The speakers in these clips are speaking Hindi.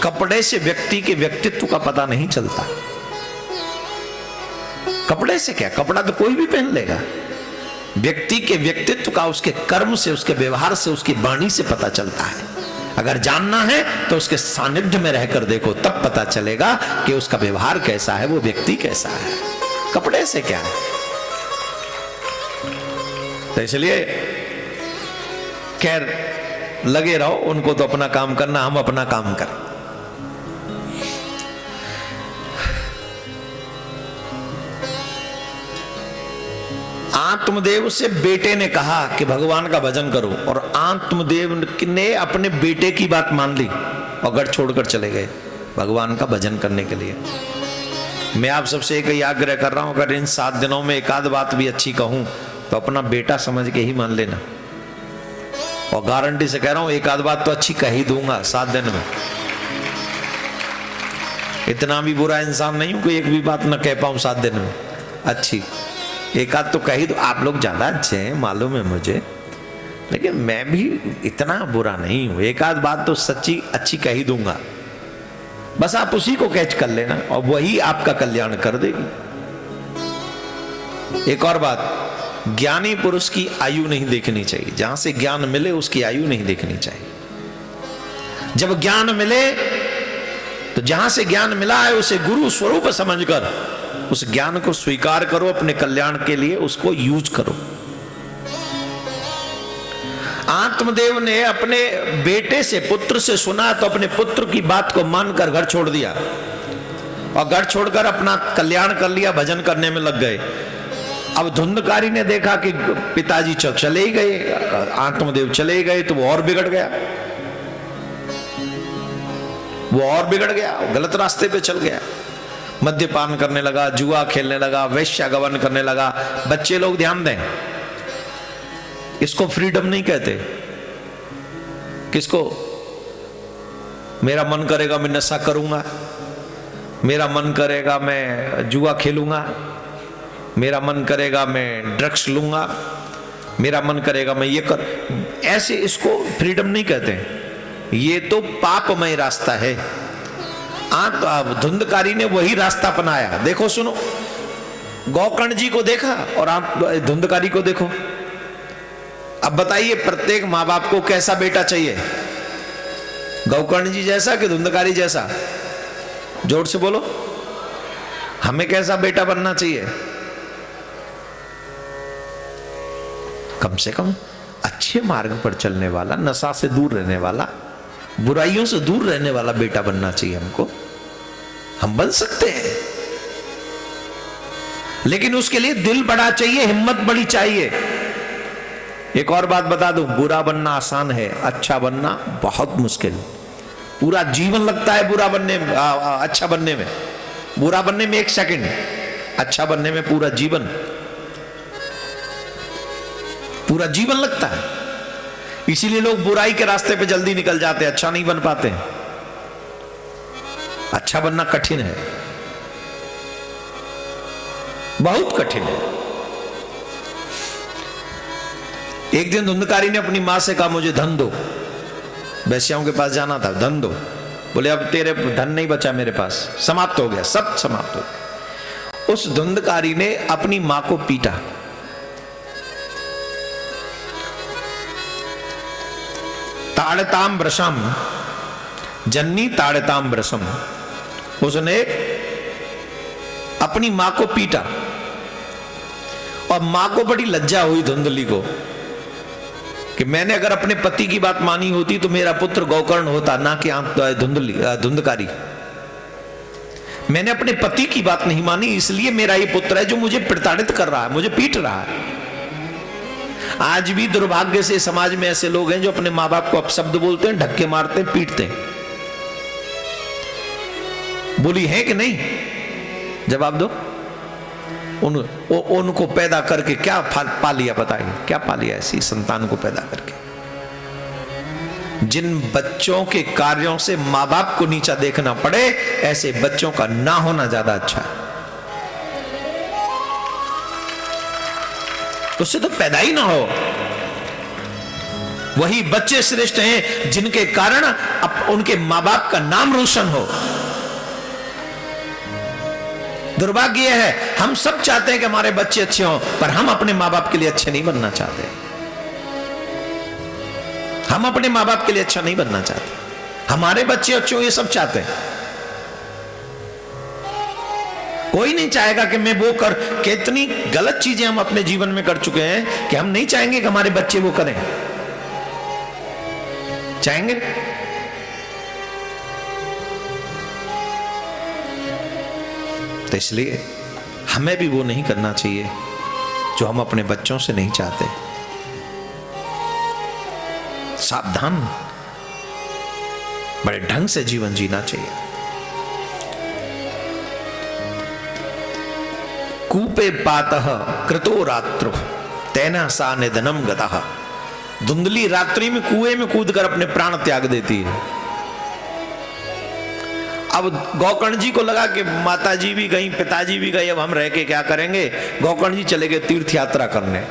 कपड़े से व्यक्ति के व्यक्तित्व का पता नहीं चलता। कपड़े से क्या, कपड़ा तो कोई भी पहन लेगा। व्यक्ति के व्यक्तित्व का उसके कर्म से, उसके व्यवहार से, उसकी वाणी से पता चलता है। अगर जानना है तो उसके सानिध्य में रहकर देखो, तब पता चलेगा कि उसका व्यवहार कैसा है, वो व्यक्ति कैसा है। कपड़े से क्या है। तो इसलिए खैर लगे रहो, उनको तो अपना काम करना, हम अपना काम करें। आत्मदेव से बेटे ने कहा कि भगवान का भजन करो, और आत्मदेव ने अपने बेटे की बात मान ली और गढ़ छोड़कर चले गए भगवान का भजन करने के लिए। मैं आप सबसे एक ही आग्रह कर रहा हूं, अगर इन 7 दिनों में एक आध बात भी अच्छी कहूं तो अपना बेटा समझ के ही मान लेना, और गारंटी से कह रहा हूं एक आध बात तो अच्छी कह ही दूंगा 7 दिन में। इतना भी बुरा इंसान नहीं हूं कि एक भी बात न कह पाऊं 7 दिन में अच्छी। एक आध तो कही दो, आप लोग ज्यादा अच्छे हैं मालूम है मुझे, लेकिन मैं भी इतना बुरा नहीं हूं। एक आध बात तो सच्ची अच्छी कही दूंगा, बस आप उसी को कैच कर लेना और वही आपका कल्याण कर देगी। एक और बात, ज्ञानी पुरुष की आयु नहीं देखनी चाहिए। जहां से ज्ञान मिले उसकी आयु नहीं देखनी चाहिए। जब ज्ञान मिले तो जहां से ज्ञान मिला है उसे गुरु स्वरूप समझकर उस ज्ञान को स्वीकार करो, अपने कल्याण के लिए उसको यूज करो। आत्मदेव ने अपने बेटे से, पुत्र से सुना तो अपने पुत्र की बात को मानकर घर छोड़ दिया, और घर छोड़कर अपना कल्याण कर लिया, भजन करने में लग गए। अब धुंधकारी ने देखा कि पिताजी चले ही गए, आत्मदेव चले ही गए, तो वो और बिगड़ गया, गलत रास्ते पे चल गया। मद्यपान करने लगा, जुआ खेलने लगा, वेश्यागमन करने लगा। बच्चे लोग ध्यान दें, इसको फ्रीडम नहीं कहते। किसको? मेरा मन करेगा मैं नशा करूंगा, मेरा मन करेगा मैं जुआ खेलूंगा, मेरा मन करेगा मैं ड्रग्स लूंगा, मेरा मन करेगा मैं ये कर, ऐसे इसको फ्रीडम नहीं कहते। ये तो पापमय रास्ता है। धुंधकारी ने वही रास्ता अपनाया। देखो सुनो, गौकर्ण जी को देखा और आप धुंधकारी को देखो। अब बताइए प्रत्येक माँ बाप को कैसा बेटा चाहिए? गौकर्ण जी जैसा कि धुंधकारी जैसा? जोर से बोलो, हमें कैसा बेटा बनना चाहिए? कम से कम अच्छे मार्ग पर चलने वाला, नशा से दूर रहने वाला, बुराइयों से दूर रहने वाला बेटा बनना चाहिए हमको। हम बन सकते हैं, लेकिन उसके लिए दिल बड़ा चाहिए, हिम्मत बड़ी चाहिए। एक और बात बता दूं, बुरा बनना आसान है, अच्छा बनना बहुत मुश्किल। पूरा जीवन लगता है बुरा बनने में, अच्छा बनने में। बुरा बनने में 1 सेकंड, अच्छा बनने में पूरा जीवन लगता है। इसीलिए लोग बुराई के रास्ते पे जल्दी निकल जाते हैं, अच्छा नहीं बन पाते। अच्छा बनना कठिन है, बहुत कठिन है। एक दिन धुंधकारी ने अपनी मां से कहा मुझे धन दो, वैश्याओं के पास जाना था, धन दो। बोले अब तेरे धन नहीं बचा मेरे पास, समाप्त हो गया, सब समाप्त हो गया। उस धुंधकारी ने अपनी मां को पीटा। ताड़ताम ब्रशम जन्नी ताड़ताम ब्रशम, उसने अपनी मां को पीटा और मां को बड़ी लज्जा हुई धुंधली को कि मैंने अगर अपने पति की बात मानी होती तो मेरा पुत्र गौकर्ण होता, ना कि धुंधकारी। मैंने अपने पति की बात नहीं मानी, इसलिए मेरा ये पुत्र है जो मुझे प्रताड़ित कर रहा है, मुझे पीट रहा है। आज भी दुर्भाग्य से समाज में ऐसे लोग हैं जो अपने मां बाप को अपशब्द बोलते हैं, धक्के मारते हैं, पीटते हैं। बोली है कि नहीं? जवाब दो। उनको पैदा करके क्या पा लिया बताइए, क्या पा लिया ऐसी संतान को पैदा करके? जिन बच्चों के कार्यों से माँ बाप को नीचा देखना पड़े, ऐसे बच्चों का ना होना ज्यादा अच्छा है। उससे तो पैदा ही ना हो। वही बच्चे श्रेष्ठ हैं जिनके कारण उनके मां बाप का नाम रोशन हो। दुर्भाग्य है, हम सब चाहते हैं कि हमारे बच्चे अच्छे हों, पर हम अपने मां बाप के लिए अच्छे नहीं बनना चाहते। हम अपने मां बाप के लिए अच्छा नहीं बनना चाहते। हमारे बच्चे अच्छे हो ये सब चाहते हैं। कोई नहीं चाहेगा कि मैं वो कर, कितनी गलत चीजें हम अपने जीवन में कर चुके हैं कि हम नहीं चाहेंगे कि हमारे बच्चे वो करें। चाहेंगे? तो इसलिए हमें भी वो नहीं करना चाहिए जो हम अपने बच्चों से नहीं चाहते। सावधान, बड़े ढंग से जीवन जीना चाहिए। कूपे पातः कृतो रात्रु तेना सा निधनम गतः। धुंधली रात्रि में कुएं में कूदकर अपने प्राण त्याग देती है। अब गोकर्ण जी को लगा कि माताजी भी गई, पिताजी भी गए, अब हम रह के क्या करेंगे। गोकर्ण जी चले गए तीर्थ यात्रा करने।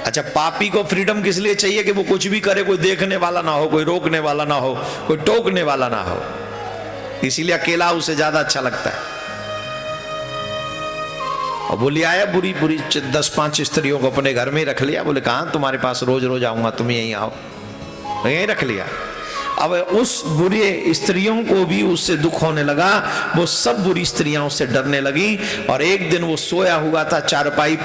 अच्छा, पापी को फ्रीडम किस लिए चाहिए कि वो कुछ भी करे, कोई देखने वाला ना हो, कोई रोकने वाला ना हो, कोई टोकने वाला ना हो। इसीलिए अकेला उसे ज्यादा अच्छा लगता है। और बोली आया बुरी बुरी 10-5 स्त्रियों को अपने घर में रख लिया। बोले कहां तुम्हारे पास रोज रोज आऊंगा, तुम यहीं आओ। यहीं रख लिया। अब उस बुरी स्त्रियों को भी उससे दुख होने लगा। वो सब बुरी स्त्रियां उससे डरने लगी। और एक दिन वो सोया हुआ था चारपाई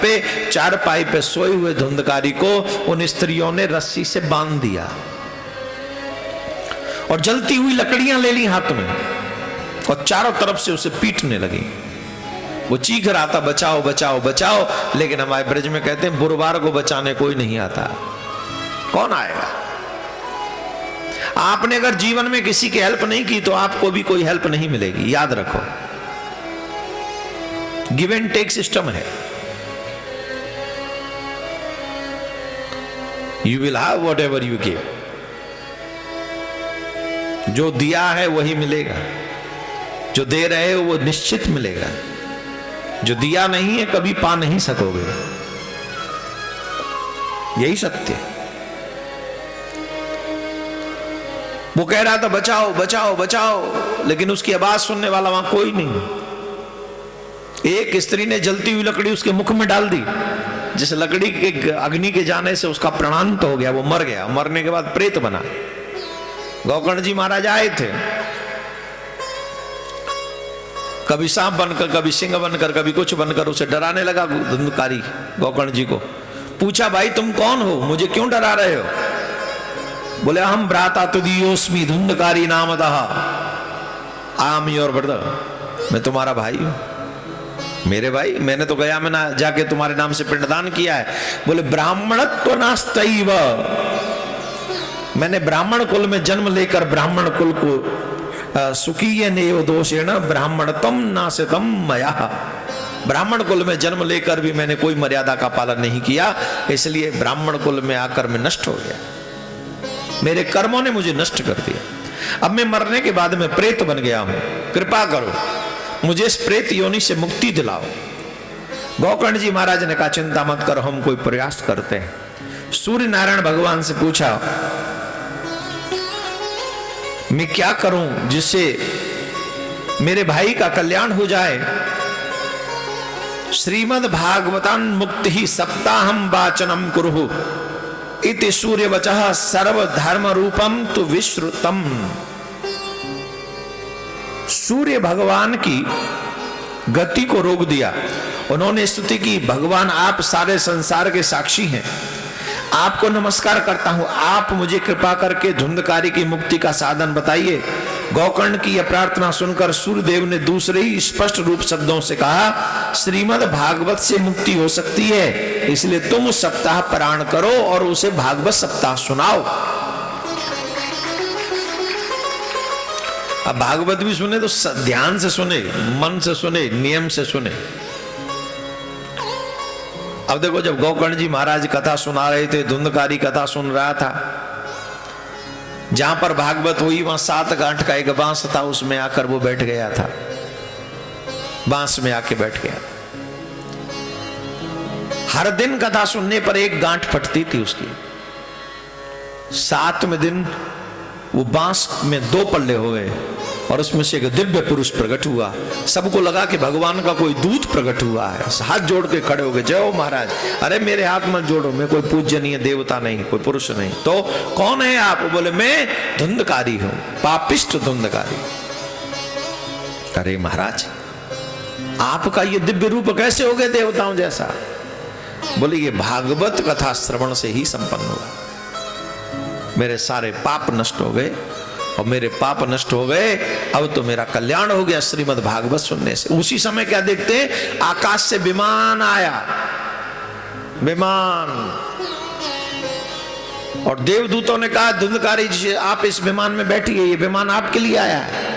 पे सोए हुए धुंधकारी को उन स्त्रियों ने रस्सी से बांध दिया और जलती हुई लकड़ियां ले ली हाथ में और चारों तरफ से उसे पीटने लगी। वो चीख रहा था बचाओ बचाओ बचाओ, लेकिन हमारे ब्रज में कहते हैं बुरबार को बचाने कोई नहीं आता। कौन आएगा? आपने अगर जीवन में किसी की हेल्प नहीं की तो आपको भी कोई हेल्प नहीं मिलेगी। याद रखो, गिव एंड टेक सिस्टम है। You will have what ever you give. जो दिया है वही मिलेगा, जो दे रहे हो वो निश्चित मिलेगा। जो दिया नहीं है कभी पा नहीं सकोगे। यही सत्य है। वो कह रहा था बचाओ बचाओ बचाओ, लेकिन उसकी आवाज सुनने वाला वहां कोई नहीं। एक स्त्री ने जलती हुई लकड़ी उसके मुख में डाल दी। जिस लकड़ी के अग्नि के जाने से उसका प्राणांत हो गया, वो मर गया। मरने के बाद प्रेत बना। गोकर्ण जी महाराज आए थे, कभी सांप बनकर, कभी सिंह बनकर, कभी कुछ बनकर उसे डराने लगा। धुंधकारी गोकर्ण जी को पूछा, भाई तुम कौन हो, मुझे क्यों डरा रहे हो? बोले हम भ्राता तुदीयोस्मि धुंधकारी नामतः, आम योर ब्रदर, मैं तुम्हारा भाई हूं। मेरे भाई, मैंने तो गया में ना जाके तुम्हारे नाम से पिंडदान किया है। बोले ब्राह्मणत्व नास्तैव, मैंने ब्राह्मण कुल में जन्म लेकर ब्राह्मण कुल को सुखीय नेव दोषेण ब्राह्मणत्वम नासितम मया। ब्राह्मण कुल में जन्म लेकर भी मैंने कोई मर्यादा का पालन नहीं किया, इसलिए ब्राह्मण कुल में आकर मैं नष्ट हो गया। मेरे कर्मों ने मुझे नष्ट कर दिया। अब मैं मरने के बाद मैं प्रेत बन गया हूं, कृपा करो मुझे इस प्रेत योनि से मुक्ति दिलाओ। गोकर्ण जी महाराज ने कहा चिंता मत करो, हम कोई प्रयास करते हैं। सूर्य नारायण भगवान से पूछा मैं क्या करूं जिससे मेरे भाई का कल्याण हो जाए। श्रीमद् भागवतान मुक्ति ही सप्ताहम वाचनम कुरु इति सूर्य वचः सर्व धर्म रूपम तु विश्रुतम। सूर्य भगवान की गति को रोक दिया। उन्होंने स्तुति की, भगवान आप सारे संसार के साक्षी हैं, आपको नमस्कार करता हूं, आप मुझे कृपा करके धुंधकारी की मुक्ति का साधन बताइए। गोकर्ण की यह प्रार्थना सुनकर सूर्यदेव ने दूसरे ही स्पष्ट रूप शब्दों से कहा, श्रीमद् भागवत से मुक्ति हो सकती है, इसलिए तुम सप्ताह पारायण करो और उसे भागवत सप्ताह सुनाओ। अब भागवत भी सुने तो ध्यान से सुने, मन से सुने, नियम से सुने। अब देखो, जब गोकर्ण जी महाराज कथा सुना रहे थे, धुंधकारी कथा सुन रहा था, जहां पर भागवत हुई वहां 7 गांठ का एक बांस था, उसमें आकर वो बैठ गया था, बांस में आके बैठ गया। हर दिन कथा सुनने पर एक गांठ फटती थी उसकी। 7वें दिन वो बांस में 2 पल्ले हो गए और उसमें से एक दिव्य पुरुष प्रकट हुआ। सबको लगा कि भगवान का कोई दूत प्रकट हुआ है। हाथ जोड़ के खड़े हो गए, जय हो महाराज। अरे मेरे हाथ मत जोड़ो, मैं कोई पूजनीय देवता नहीं, कोई पुरुष नहीं। तो कौन है आप? बोले मैं धुंधकारी हूं, पापिष्ट धुंधकारी। अरे महाराज, आपका ये दिव्य रूप कैसे हो गए देवताओं जैसा? बोले ये भागवत कथा श्रवण से ही संपन्न हुआ। मेरे सारे पाप नष्ट हो गए, और मेरे पाप नष्ट हो गए, अब तो मेरा कल्याण हो गया श्रीमद् भागवत सुनने से। उसी समय क्या देखते हैं? आकाश से विमान आया, विमान, और देवदूतों ने कहा धुंधकारी जी आप इस विमान में बैठिए, ये विमान आपके लिए आया है।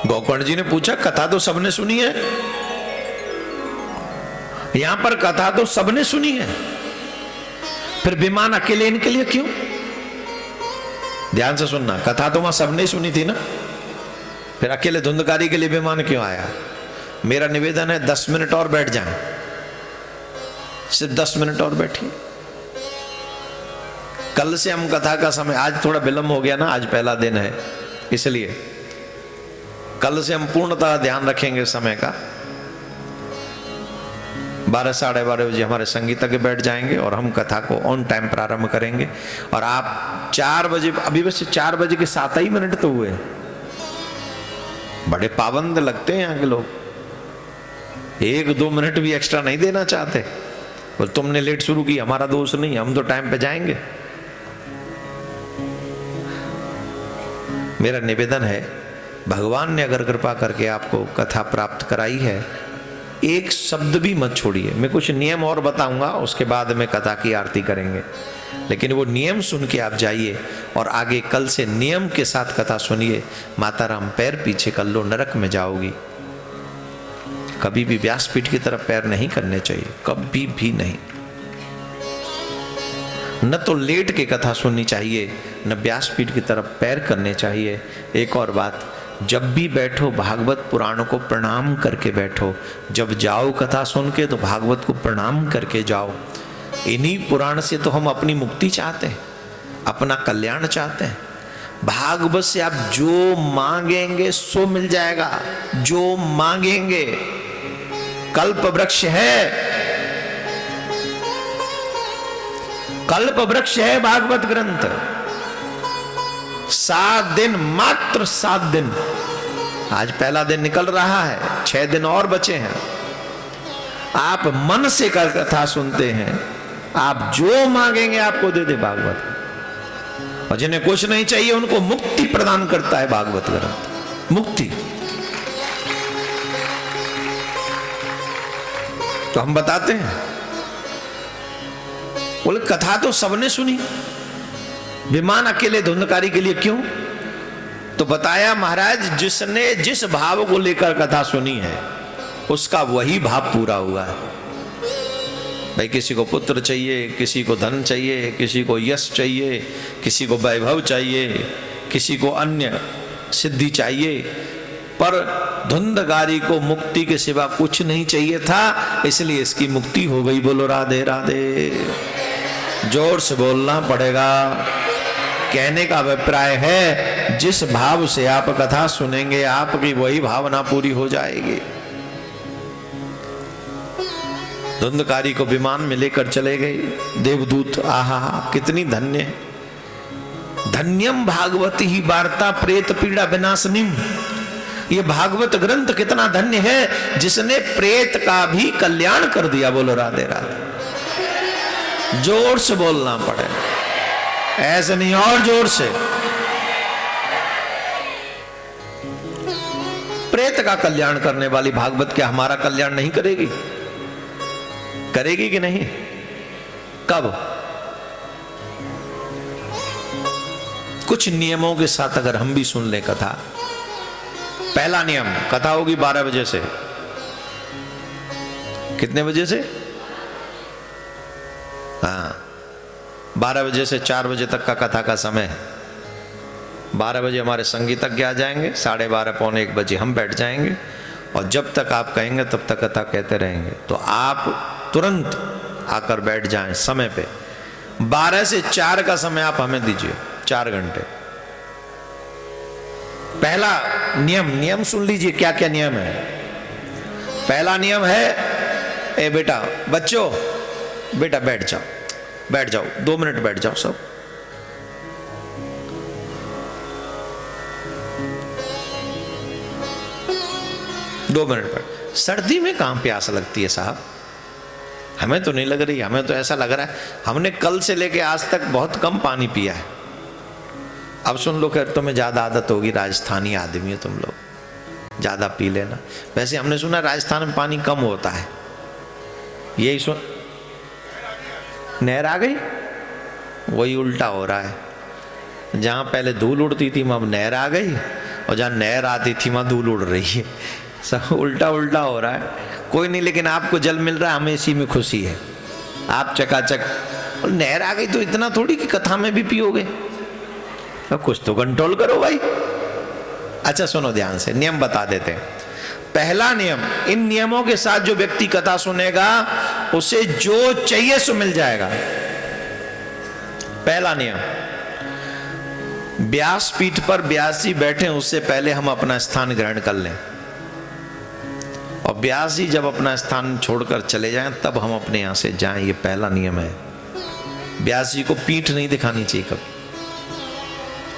गोकर्ण जी ने पूछा कथा तो सबने सुनी है, यहां पर कथा तो सबने सुनी है, फिर विमान अकेले इनके लिए क्यों? ध्यान से सुनना, कथा तो वहां सबने सुनी थी ना, फिर अकेले धुंधकारी के लिए विमान क्यों आया? मेरा निवेदन है 10 मिनट और बैठ जाएं, सिर्फ 10 मिनट और बैठिए। कल से हम कथा का समय, आज थोड़ा विलंब हो गया ना, आज पहला दिन है, इसलिए कल से हम पूर्णतः ध्यान रखेंगे समय का। 12 साढ़े 12 बजे हमारे संगीतज्ञ बैठ जाएंगे और हम कथा को ऑन टाइम प्रारंभ करेंगे। और आप 4 बजे, अभी वैसे 4 बजे के 7 ही मिनट तो हुए, बड़े पाबंद लगते हैं यहाँ के लोग, 1-2 मिनट भी एक्स्ट्रा नहीं देना चाहते। बोल तुमने लेट शुरू की, हमारा दोष नहीं, हम तो टाइम पे जाएंगे। मेरा निवेदन है, भगवान ने अगर कृपा करके आपको कथा प्राप्त कराई है, एक शब्द भी मत छोड़िए। मैं कुछ नियम और बताऊंगा, उसके बाद में कथा की आरती करेंगे, लेकिन वो नियम सुन के आप जाइए और आगे कल से नियम के साथ कथा सुनिए। माता राम पैर पीछे कर लो, नरक में जाओगी। कभी भी व्यासपीठ की तरफ पैर नहीं करने चाहिए, कभी भी नहीं। न तो लेट के कथा सुननी चाहिए, न व्यासपीठ की तरफ पैर करने चाहिए। एक और बात, जब भी बैठो भागवत पुराणों को प्रणाम करके बैठो। जब जाओ कथा सुन के तो भागवत को प्रणाम करके जाओ। इन्हीं पुराण से तो हम अपनी मुक्ति चाहते हैं, अपना कल्याण चाहते हैं। भागवत से आप जो मांगेंगे सो मिल जाएगा, जो मांगेंगे। कल्प वृक्ष है, कल्प वृक्ष है भागवत ग्रंथ। 7 दिन, मात्र 7 दिन, आज पहला दिन निकल रहा है, 6 दिन और बचे हैं। आप मन से कर कथा सुनते हैं, आप जो मांगेंगे आपको दे दे भागवत। और जिन्हें कुछ नहीं चाहिए उनको मुक्ति प्रदान करता है भागवत ग्रंथ, मुक्ति। तो हम बताते हैं, बोले कथा तो सबने सुनी, विमान अकेले धुंधकारी के लिए क्यों? तो बताया महाराज, जिसने जिस भाव को लेकर कथा सुनी है उसका वही भाव पूरा हुआ है। भाई किसी को पुत्र चाहिए, किसी को धन चाहिए, किसी को यश चाहिए, किसी को वैभव चाहिए, किसी को अन्य सिद्धि चाहिए, पर धुंधकारी को मुक्ति के सिवा कुछ नहीं चाहिए था, इसलिए इसकी मुक्ति हो गई। बोलो राधे राधे। जोर से बोलना पड़ेगा। कहने का अभिप्राय है, जिस भाव से आप कथा सुनेंगे आपकी वही भावना पूरी हो जाएगी। धुंधकारी को विमान में लेकर चले गए देवदूत। आहा, कितनी धन्य है। धन्यम भागवती ही वार्ता प्रेत पीड़ा विनाशनिम। ये भागवत ग्रंथ कितना धन्य है, जिसने प्रेत का भी कल्याण कर दिया। बोलो राधे राधे। जोर से बोलना पड़ेगा, ऐसे नहीं, और जोर से। प्रेत का कल्याण करने वाली भागवत क्या हमारा कल्याण नहीं करेगी? करेगी कि नहीं? कब? कुछ नियमों के साथ अगर हम भी सुन लें कथा। पहला नियम, कथा होगी 12 बजे से। कितने बजे से? हाँ, 12 बजे से 4 बजे तक का कथा का समय है। 12 बजे हमारे संगीतज्ञ आ जाएंगे, 12:30 पौने 1 बजे हम बैठ जाएंगे, और जब तक आप कहेंगे तब तक कथा कहते रहेंगे। तो आप तुरंत आकर बैठ जाएं समय पे। 12 से 4 का समय आप हमें दीजिए, 4 घंटे। पहला नियम सुन लीजिए, क्या क्या नियम है। पहला नियम है, ए बेटा, बच्चों बेटा बैठ जाओ 2 मिनट बैठ जाओ सब। दो मिनट बैठ। सर्दी में कहां प्यास लगती है साहब, हमें तो नहीं लग रही। हमें तो ऐसा लग रहा है हमने कल से लेके आज तक बहुत कम पानी पिया है। अब सुन लो, खैर तुम्हें ज्यादा आदत होगी, राजस्थानी आदमी हो तुम लोग, ज्यादा पी लेना। वैसे हमने सुना राजस्थान में पानी कम होता है, यही सुन। नहर आ गई, वही उल्टा हो रहा है। जहां पहले धूल उड़ती थी वहां नहर आ गई, और जहां नहर आती थी वहां धूल उड़ रही है। सब उल्टा हो रहा है। कोई नहीं, लेकिन आपको जल मिल रहा है, हमें इसी में खुशी है। आप चकाचक, और नहर आ गई तो इतना थोड़ी कि कथा में भी पियोगे, तो कुछ तो कंट्रोल करो भाई। अच्छा सुनो ध्यान से, नियम बता देते हैं। पहला नियम, इन नियमों के साथ जो व्यक्ति कथा सुनेगा उसे जो चाहिए सो मिल जाएगा। पहला नियम, व्यास पीठ पर व्यास जी बैठे उससे पहले हम अपना स्थान ग्रहण कर लें, और व्यास जी जब अपना स्थान छोड़कर चले जाएं तब हम अपने यहां से जाएं। ये पहला नियम है। व्यास जी को पीठ नहीं दिखानी चाहिए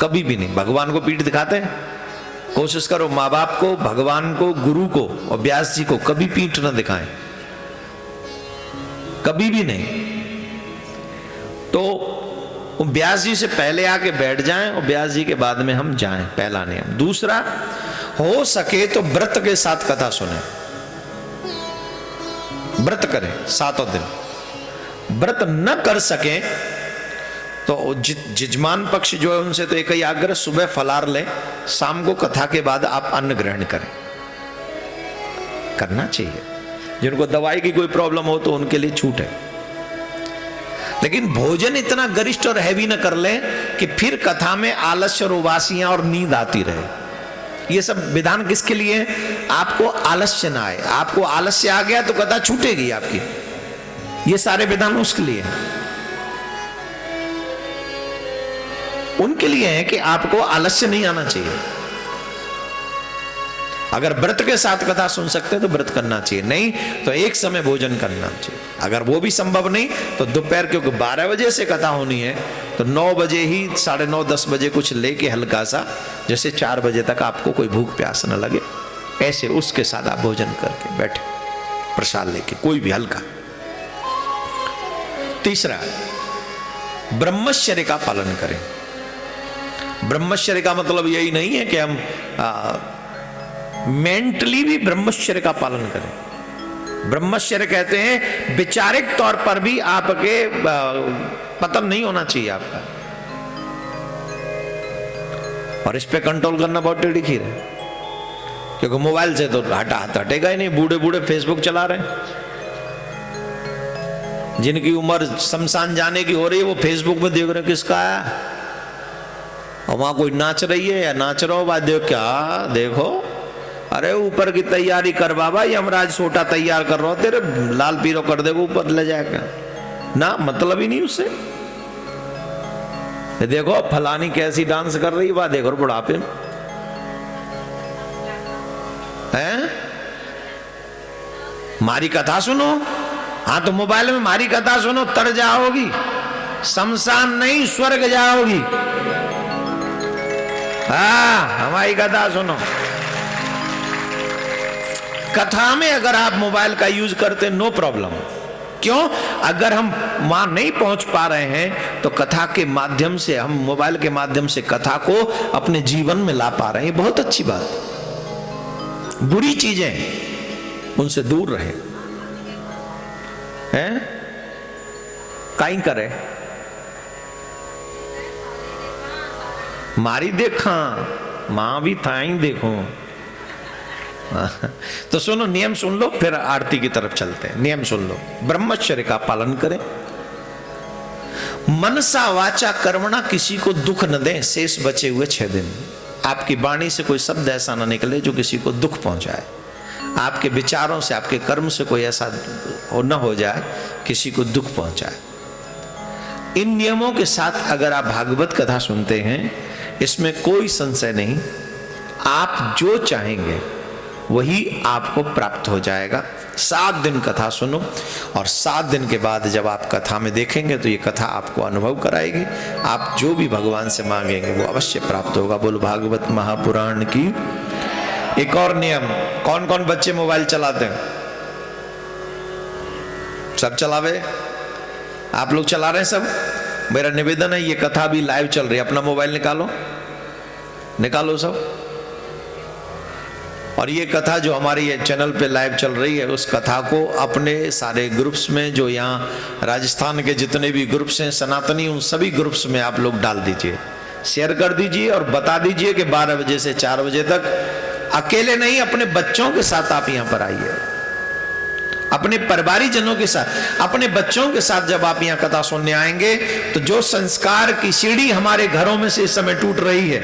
कभी भी नहीं। भगवान को पीठ दिखाते हैं, कोशिश करो माँ बाप को, भगवान को, गुरु को और व्यास जी को कभी पीठ न दिखाएं, कभी भी नहीं। तो व्यास जी से पहले आके बैठ जाएं और व्यास जी के बाद में हम जाएं, पहला नियम। दूसरा, हो सके तो व्रत के साथ कथा सुने, व्रत करें 7 दिन। व्रत न कर सके तो जिजमान पक्ष जो है उनसे तो एक ही आग्रह, सुबह फलार लें, शाम को कथा के बाद आप अन्न ग्रहण करें, करना चाहिए। जिनको दवाई की कोई प्रॉब्लम हो तो उनके लिए छूट है, लेकिन भोजन इतना गरिष्ठ और हैवी न कर लें कि फिर कथा में आलस्य और उबासियां और नींद आती रहे। ये सब विधान किसके लिए है? आपको आलस्य ना आए। आपको आलस्य आ गया तो कथा छूटेगी आपकी। ये सारे विधान उसके लिए हैं, उनके लिए है कि आपको आलस्य नहीं आना चाहिए। अगर व्रत के साथ कथा सुन सकते हैं तो व्रत करना चाहिए, नहीं तो एक समय भोजन करना चाहिए। अगर वो भी संभव नहीं तो दोपहर, क्योंकि 12 बजे से कथा होनी है तो 9 बजे ही, 9:30 10 बजे कुछ लेके हल्का सा, जैसे 4 बजे तक आपको कोई भूख प्यास न लगे, ऐसे उसके साथ आप भोजन करके बैठे, प्रसाद लेके कोई भी हल्का। तीसरा, ब्रह्मचर्य का पालन करें। ब्रह्मचर्य का मतलब यही नहीं है कि हम मेंटली भी ब्रह्मचर्य का पालन करें। ब्रह्मचर्य कहते हैं वैचारिक तौर पर भी आपके पतन नहीं होना चाहिए आपका, और इस पे कंट्रोल करना बहुत टेढ़ी खीर है, क्योंकि मोबाइल से तो हटेगा ही नहीं। बूढ़े बूढ़े फेसबुक चला रहे हैं, जिनकी उम्र शमशान जाने की हो रही है वो फेसबुक में देख रहे हैं किसका आया, और वहां कोई नाच रही है या नाच रहा हो, बात देखो क्या देखो, अरे ऊपर की तैयारी कर बाबा, यमराज सोटा तैयार कर रहा हो, तेरे लाल पीरो कर देगा ऊपर ले जाएगा ना, मतलब ही नहीं उससे। देखो फलानी कैसी डांस कर रही, वाह देखो बुढ़ापे में हैं, मारी कथा सुनो। हाँ तो मोबाइल में मारी कथा सुनो, तर जाओगी, शमशान नहीं स्वर्ग जाओगी। हाँ हमारी कथा सुनो। कथा में अगर आप मोबाइल का यूज करते नो प्रॉब्लम, क्यों? अगर हम वहां नहीं पहुंच पा रहे हैं तो कथा के माध्यम से, हम मोबाइल के माध्यम से कथा को अपने जीवन में ला पा रहे हैं, बहुत अच्छी बात। बुरी चीजें उनसे दूर रहे हैं, काई करे मारी देखा मां भी था ही देखो। तो सुनो, नियम सुन लो, फिर आरती की तरफ चलते हैं। नियम सुन लो, ब्रह्मचर्य का पालन करें, मनसा वाचा कर्मणा, किसी को दुख न दें शेष बचे हुए 6 दिन। आपकी वाणी से कोई शब्द ऐसा ना निकले जो किसी को दुख पहुंचाए, आपके विचारों से, आपके कर्म से कोई ऐसा न हो जाए किसी को दुख पहुंचाए। इन नियमों के साथ अगर आप भागवत कथा सुनते हैं, इसमें कोई संशय नहीं, आप जो चाहेंगे वही आपको प्राप्त हो जाएगा। 7 दिन कथा सुनो और 7 दिन के बाद जब आप कथा में देखेंगे तो ये कथा आपको अनुभव कराएगी। आप जो भी भगवान से मांगेंगे वो अवश्य प्राप्त होगा। बोलो भागवत महापुराण की। एक और नियम, कौन कौन बच्चे मोबाइल चलाते हैं? सब चलावे? आप लोग चला रहे हैं सब? मेरा निवेदन है, ये कथा भी लाइव चल रही है, अपना मोबाइल निकालो, निकालो सब। और ये कथा जो हमारी ये चैनल पे लाइव चल रही है, उस कथा को अपने सारे ग्रुप्स में, जो यहाँ राजस्थान के जितने भी ग्रुप्स हैं सनातनी, उन सभी ग्रुप्स में आप लोग डाल दीजिए, शेयर कर दीजिए और बता दीजिए कि 12 बजे से 4 बजे तक अकेले नहीं, अपने बच्चों के साथ आप यहाँ पर आइए, अपने परिवारीजनों के साथ, अपने बच्चों के साथ जब आप यहाँ कथा सुनने आएंगे तो जो संस्कार की सीढ़ी हमारे घरों में से इस समय टूट रही है,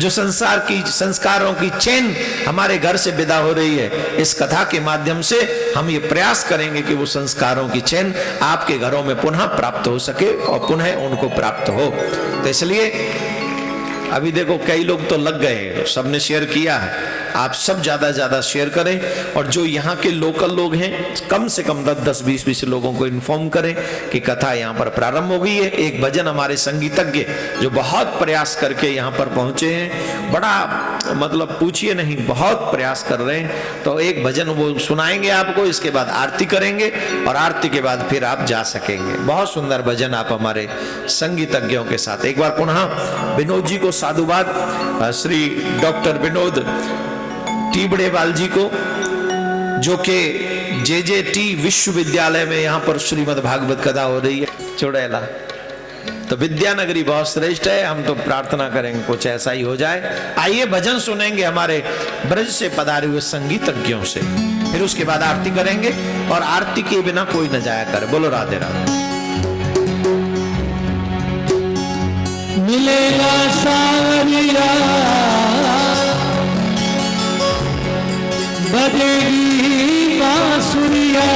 जो संस्कारों की चेन हमारे घर से विदा हो रही है, इस कथा के माध्यम से हम ये प्रयास करेंगे कि वो संस्कारों की चेन आपके घरों में पुनः प्राप्त हो सके और पुनः उनको प्राप्त हो। तो इसलिए अभी देखो कई लोग तो लग गए, सबने शेयर किया है, आप सब ज्यादा ज्यादा शेयर करें और जो यहाँ के लोकल लोग हैं कम से कम 10-20 लोगों को इन्फॉर्म करें कि कथा यहाँ पर प्रारंभ हो गई है। एक भजन हमारे संगीतज्ञ जो बहुत प्रयास करके यहाँ पर पहुंचे हैं, बड़ा मतलब पूछिए नहीं, बहुत प्रयास कर रहे हैं, तो एक भजन वो सुनाएंगे आपको, इसके बाद आरती करेंगे और आरती के बाद फिर आप जा सकेंगे। बहुत सुंदर भजन आप हमारे संगीतज्ञों के साथ। एक बार पुनः विनोद जी को साधुवाद, श्री डॉक्टर विनोद टीबड़ेवाल जी को, जो कि JJT विश्वविद्यालय में यहाँ पर श्रीमद् भागवत कथा हो रही है चुड़ैला। तो विद्यानगरी बहुत श्रेष्ठ है, हम तो प्रार्थना करेंगे कुछ ऐसा ही हो जाए। आइए भजन सुनेंगे हमारे ब्रज से पधारे हुए संगीतज्ञों से, फिर उसके बाद आरती करेंगे और आरती के बिना कोई न जाया करे। बोलो राधे राधे। मिलेगा सावरिया बजेगी बांसुरिया,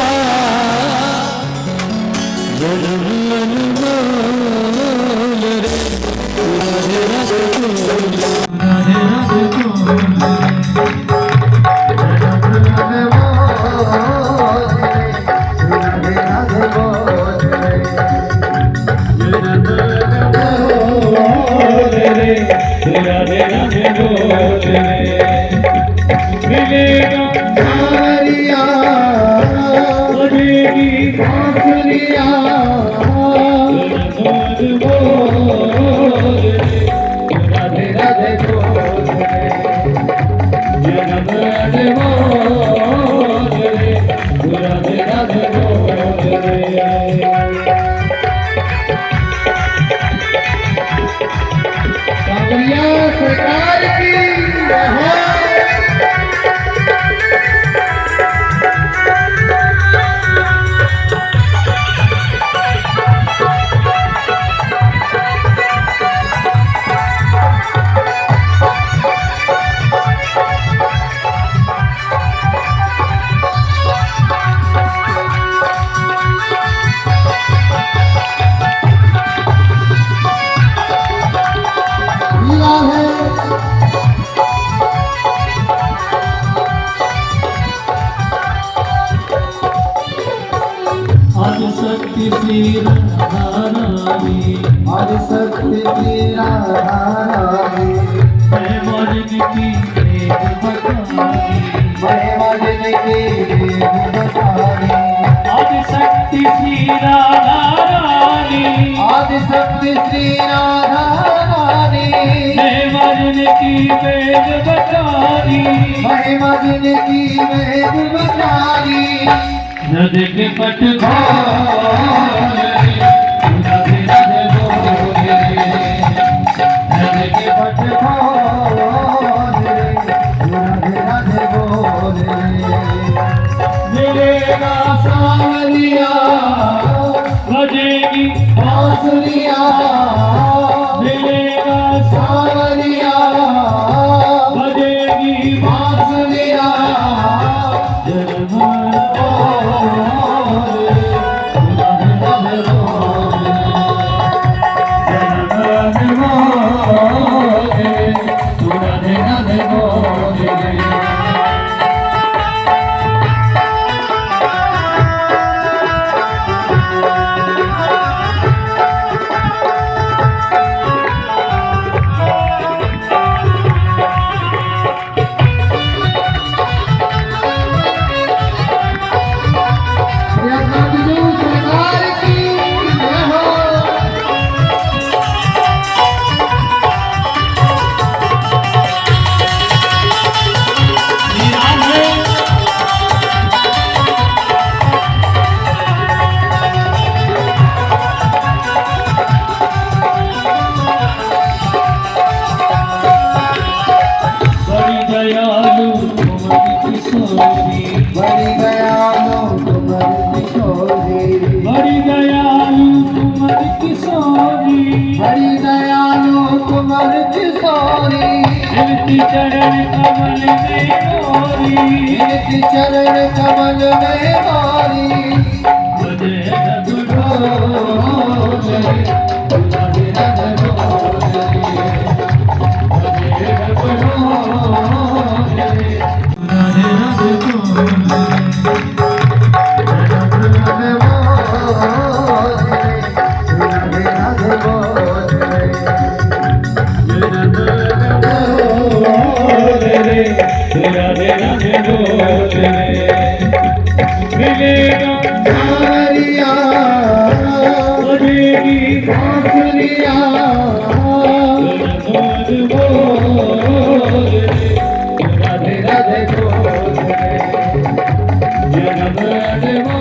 नदी के पट खोल राधे राधे बोले, नदी के पट खोल राधे राधे बोले। मिलेगा सावरिया बजेगी बांसुरिया, किशोरी हरि दयालु कुंवर किशोरी इनकी चरण कमल में मोरी इनकी चरण कमल में मोरी मुझे रघुरोले राधे राधे बोले मुझे रघुरोले राधे राधे बोले राधे राधे बोले मिलेगा सावरिया बजेगी बांसुरिया राधे राधे बोले राधे राधे